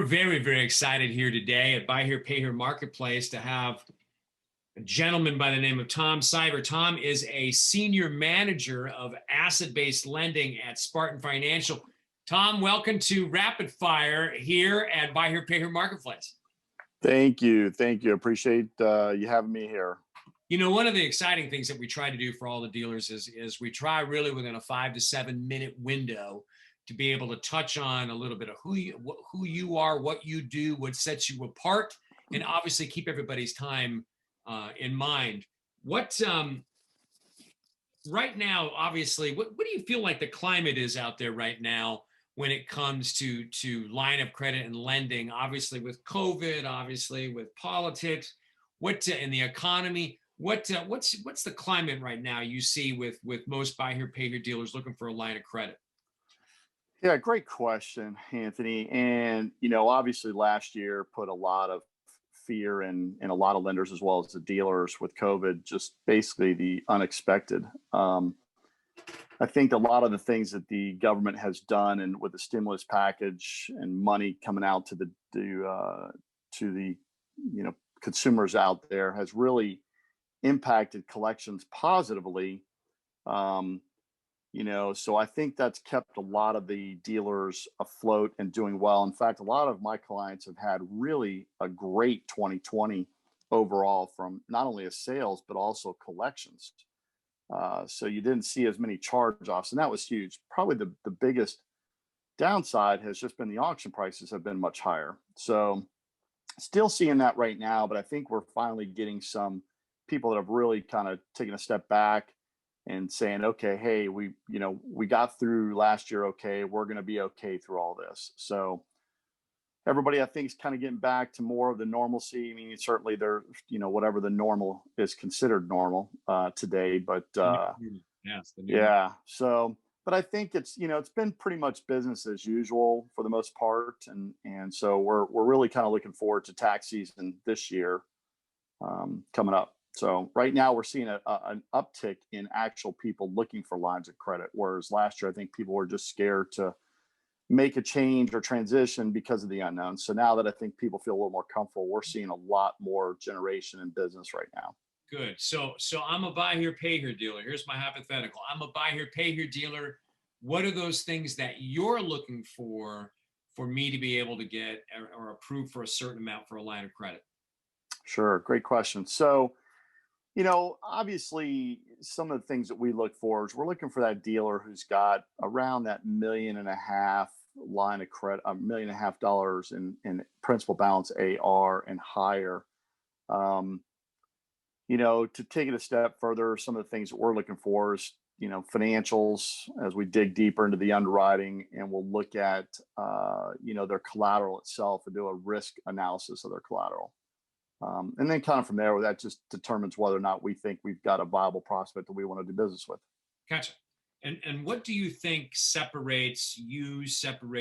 very, very excited here today at Buy Here, Pay Here Marketplace to have a gentleman by the name of Tom Siver. Tom is a senior manager of asset-based lending at Spartan Financial. Tom, welcome to Rapid Fire here at Buy Here, Pay Here Marketplace. Thank you. Thank you. Appreciate you having me here. You know, one of the exciting things that we try to do for all the dealers is we try really within a 5 to 7 minute window to be able to touch on a little bit of who you are, what you do, what sets you apart, and obviously keep everybody's time in mind. What right now, obviously, what do you feel like the climate is out there right now when it comes to line of credit and lending? Obviously, with COVID, obviously with politics, in the economy. What's the climate right now you see with most Buy Here, Pay Here dealers looking for a line of credit? Yeah, great question, Anthony. And, obviously last year put a lot of fear in a lot of lenders as well as the dealers with COVID, just basically the unexpected. I think a lot of the things that the government has done and with the stimulus package and money coming out to the consumers out there has really impacted collections positively. So I think that's kept a lot of the dealers afloat and doing well. In fact, a lot of my clients have had really a great 2020 overall from not only a sales, but also collections. So you didn't see as many charge-offs, and that was huge. Probably the biggest downside has just been the auction prices have been much higher. So still seeing that right now, but I think we're finally getting some people that have really kind of taken a step back and saying, okay, hey, we got through last year. Okay. We're going to be okay through all this. So everybody, I think, is kind of getting back to more of the normalcy. I mean, certainly there, whatever the normal is considered normal today, but yeah. So, but I think it's been pretty much business as usual for the most part. And so we're really kind of looking forward to tax season this year coming up. So right now we're seeing an uptick in actual people looking for lines of credit, whereas last year I think people were just scared to make a change or transition because of the unknown. So now that I think people feel a little more comfortable, we're seeing a lot more generation in business right now. Good. So I'm a Buy Here, Pay Here dealer. Here's my hypothetical. I'm a Buy Here, Pay Here dealer. What are those things that you're looking for me to be able to get or approve for a certain amount for a line of credit? Sure. Great question. So obviously some of the things that we look for is we're looking for that dealer who's got around that $1.5 million line of credit, $1.5 million in principal balance AR and higher. To take it a step further, some of the things that we're looking for is, financials as we dig deeper into the underwriting, and we'll look at, their collateral itself and do a risk analysis of their collateral. And then kind of from there, that just determines whether or not we think we've got a viable prospect that we want to do business with. Gotcha. And what do you think separates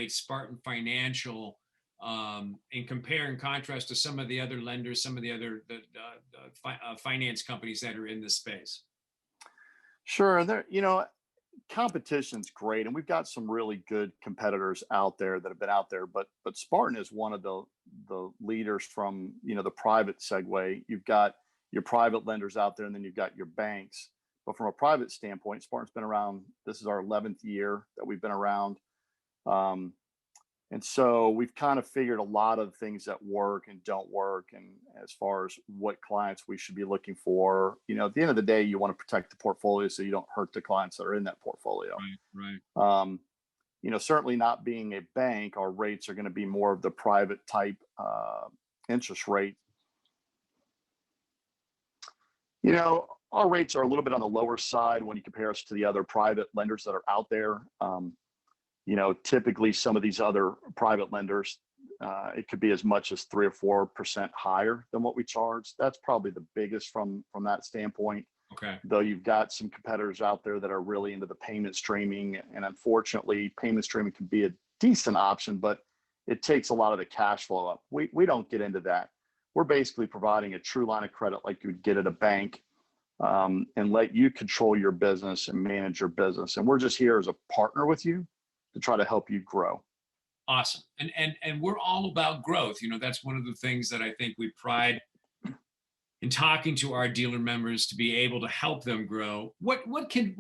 Spartan Financial in compare and contrast to some of the other lenders, some of the other finance companies that are in this space? Sure. There, competition's great, and we've got some really good competitors out there that have been out there, but Spartan is one of the leaders from the private segue. You've got your private lenders out there, and then you've got your banks. But from a private standpoint, Spartan's been around. This is our 11th year that we've been around, and so we've kind of figured a lot of things that work and don't work, and as far as what clients we should be looking for. At the end of the day, you want to protect the portfolio so you don't hurt the clients that are in that portfolio. Right. Certainly not being a bank, our rates are going to be more of the private type interest rate. Our rates are a little bit on the lower side when you compare us to the other private lenders that are out there. Typically some of these other private lenders, it could be as much as 3 or 4% higher than what we charge. That's probably the biggest from that standpoint. Okay. Though you've got some competitors out there that are really into the payment streaming, and unfortunately payment streaming can be a decent option, but it takes a lot of the cash flow up. We don't get into that. We're basically providing a true line of credit like you would get at a bank, and let you control your business and manage your business. And we're just here as a partner with you to try to help you grow. Awesome. And we're all about growth. You know, that's one of the things that I think we pride in talking to our dealer members, to be able to help them grow. What can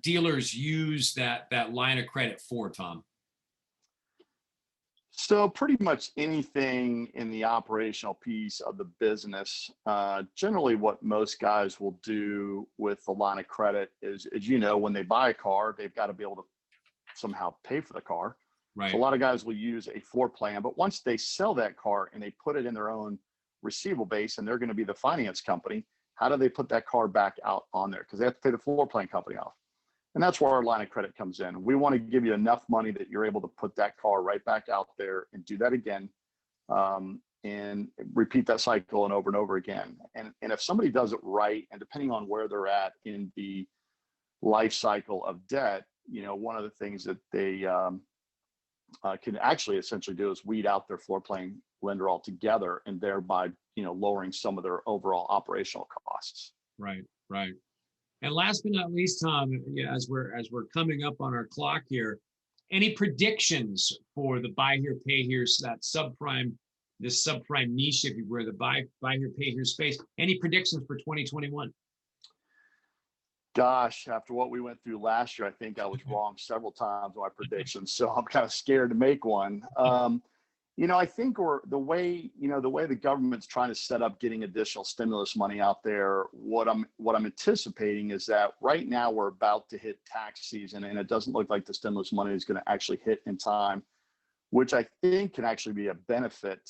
dealers use that line of credit for, Tom? So pretty much anything in the operational piece of the business. Generally, what most guys will do with the line of credit is, as you know, when they buy a car, they've got to be able to somehow pay for the car. So a Right. lot of guys will use a floor plan, but once they sell that car and they put it in their own receivable base and they're going to be the finance company, how do they put that car back out on there? Because they have to pay the floor plan company off. And that's where our line of credit comes in. We want to give you enough money that you're able to put that car right back out there and do that again, and repeat that cycle and over again. And if somebody does it right, and depending on where they're at in the life cycle of debt, you know, one of the things that they can actually essentially do is weed out their floor plan lender altogether, and thereby, you know, lowering some of their overall operational costs. Right. Right. And last but not least, Tom, yeah, as we're coming up on our clock here, any predictions for the buy here, pay here, that subprime, this subprime niche, if you were the buy here, pay here space? Any predictions for 2021? Gosh, after what we went through last year, I think I was wrong several times on my predictions, so I'm kind of scared to make one. You know, I think the way the government's trying to set up getting additional stimulus money out there, what I'm anticipating is that right now we're about to hit tax season, and it doesn't look like the stimulus money is going to actually hit in time, which I think can actually be a benefit.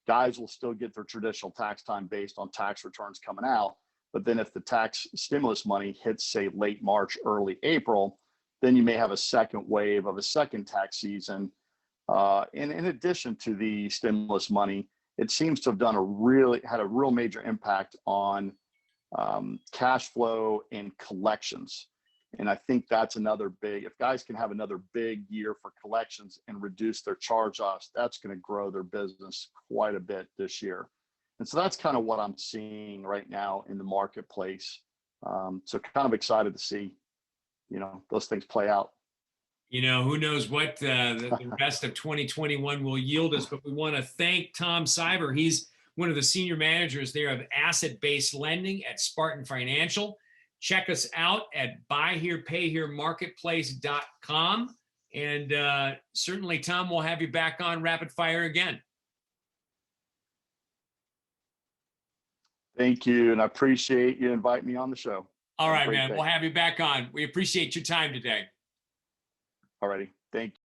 Guys will still get their traditional tax time based on tax returns coming out. But then if the tax stimulus money hits, say, late March, early April, then you may have a second wave of a second tax season. And in addition to the stimulus money, it seems to have had a real major impact on cash flow and collections. And I think that's another big, if guys can have another big year for collections and reduce their charge-offs, that's going to grow their business quite a bit this year. And so that's kind of what I'm seeing right now in the marketplace. So kind of excited to see, you know, those things play out. You know, who knows what the rest of 2021 will yield us, but we want to thank Tom Siver. He's one of the senior managers there of asset-based lending at Spartan Financial. Check us out at buyherepayheremarketplace.com. And certainly, Tom, we'll have you back on Rapid Fire again. Thank you. And I appreciate you inviting me on the show. All Have a right, great man. day. We'll have you back on. We appreciate your time today. All righty. Thank you.